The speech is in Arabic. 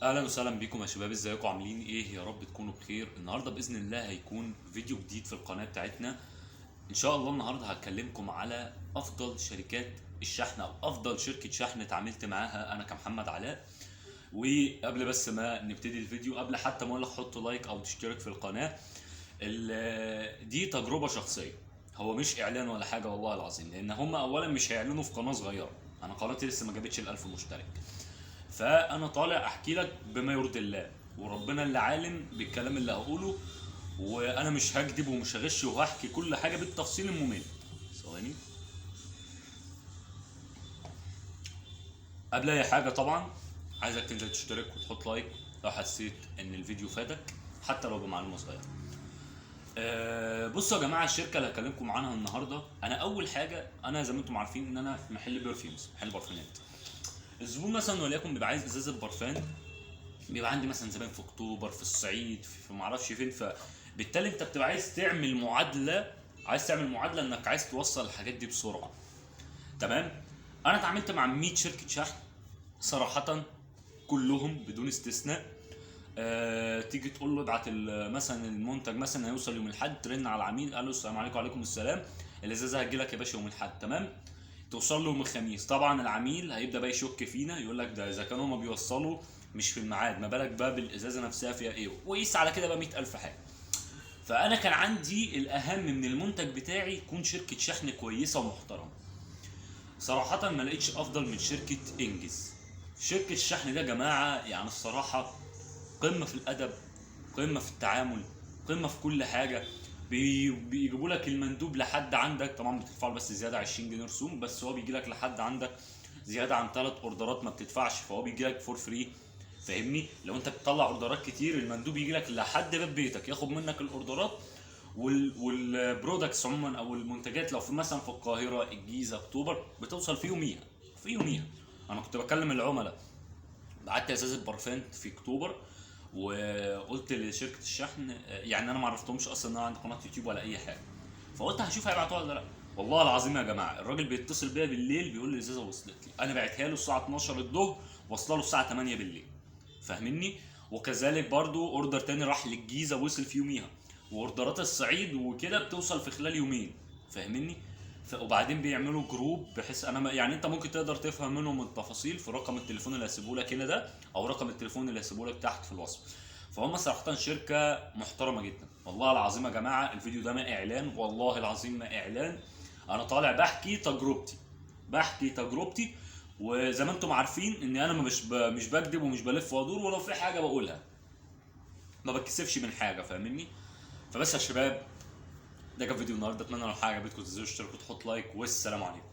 اهلا وسهلا بيكم يا شباب، ازيكم عاملين ايه؟ يا رب تكونوا بخير. النهارده باذن الله هيكون فيديو جديد في القناه بتاعتنا. ان شاء الله النهارده هكلمكم على افضل شركات الشحن او افضل شركه شحن اتعاملت معاها انا كمحمد علاء. وقبل بس ما نبتدي الفيديو، قبل حتى ما اقول لك حط لايك او تشترك في القناه، دي تجربه شخصيه، هو مش اعلان ولا حاجه والله العظيم، لان هم اولا مش هيعلنوا في قناه صغيره. انا قناتي لسه ما جابتش ال1000 مشترك، فانا طالع احكي لك بما يرضي الله، وربنا اللي عالم بالكلام اللي هقوله، وانا مش هكذب ومش هغش، وهحكي كل حاجه بالتفصيل الممل. ثواني. قبل اي حاجه طبعا عايزك تنزل تشترك وتحط لايك لو حسيت ان الفيديو فادك، حتى لو بمعلومه صغيره. بصوا يا جماعه، الشركه اللي هكلمكم عنها النهارده، انا اول حاجه، انا زي ما انتم عارفين ان انا محل برفيومز، محل برفانات. الزبون مثلا وليكن بيبقى عايز ازازه برفان، بيبقى عندي مثلا زبائن في اكتوبر، في الصعيد، في معرفش فين، فبالتالي انت بتبقى عايز تعمل معادله، انك عايز توصل الحاجات دي بسرعه. تمام. انا اتعاملت مع 100 شركه شحن صراحه، كلهم بدون استثناء. تيجي تقول له ابعت مثلا المنتج مثلا هيوصل يوم الاحد، ترن على العميل قال له السلام عليكم وعليكم السلام، الازازه هتجيلك يا باشا يوم الاحد. تمام. توصل له يوم الخميس، طبعا العميل هيبدا بقى يشك فينا، يقول لك ده اذا كانوا هما بيوصلوا مش في الميعاد، ما بالك بقى بالازازه نفسها فيها ايه، وقيس على كده بقى 100000 حاجه. فانا كان عندي الاهم من المنتج بتاعي يكون شركه شحن كويسه ومحترمه. صراحه ما لقيتش افضل من شركه انجز. شركه الشحن ده يا جماعه يعني الصراحه قمه في الادب، قمه في التعامل، قمه في كل حاجه. بيجيبوا لك المندوب لحد عندك، طبعا بتدفع له بس زياده 20 جنيه رسوم، بس هو بيجي لك لحد عندك زياده عن 3 اوردرات ما بتدفعش، فهو بيجي لك فور فري. فاهمني؟ لو انت بتطلع اوردرات كتير، المندوب يجي لك لحد باب بيتك ياخد منك الاوردرات والبرودكتس عموما، او المنتجات لو في مثلا في القاهره، الجيزه، اكتوبر، بتوصل في يوميها، في يوميها. انا كنت بكلم العملاء، بعت ازازه برفان في اكتوبر، وقلت لشركه الشحن، يعني انا ما عرفتهمش اصلا ان انا عندي قناه يوتيوب ولا اي حاجه، فقلت هشوف هيبعتوها ولا لا. والله العظيم يا جماعه، الراجل بيتصل بيا بالليل بيقول لي الازازه وصلت لي، انا بعتها له الساعه 12 الظهر، واصله له الساعه 8 بالليل. فاهمني؟ وكذلك برضو اوردر تاني راح للجيزه وصل في يوميها، واوردرات الصعيد وكده بتوصل في خلال يومين. فاهمني؟ وبعدين بيعملوا جروب، بحيث انا يعني انت ممكن تقدر تفهم منهم التفاصيل في رقم التليفون اللي هسيبه لك هنا ده، او رقم التليفون اللي هسيبه لك تحت في الوصف. فهم صراحه شركه محترمه جدا. والله العظيم يا جماعه، الفيديو ده ما اعلان، والله العظيم ما اعلان، انا طالع بحكي تجربتي، بحكي تجربتي. وزي ما انتم عارفين ان انا مش بكذب ومش بلف وادور، ولو في حاجه بقولها، ما بتكسفش من حاجه. فاهمني؟ فبس يا شباب، ده كان فيديو النهارده، اتمنى لو حاجه عجبتكم تنزلوا تشتركوا وتحطوا لايك، والسلام عليكم.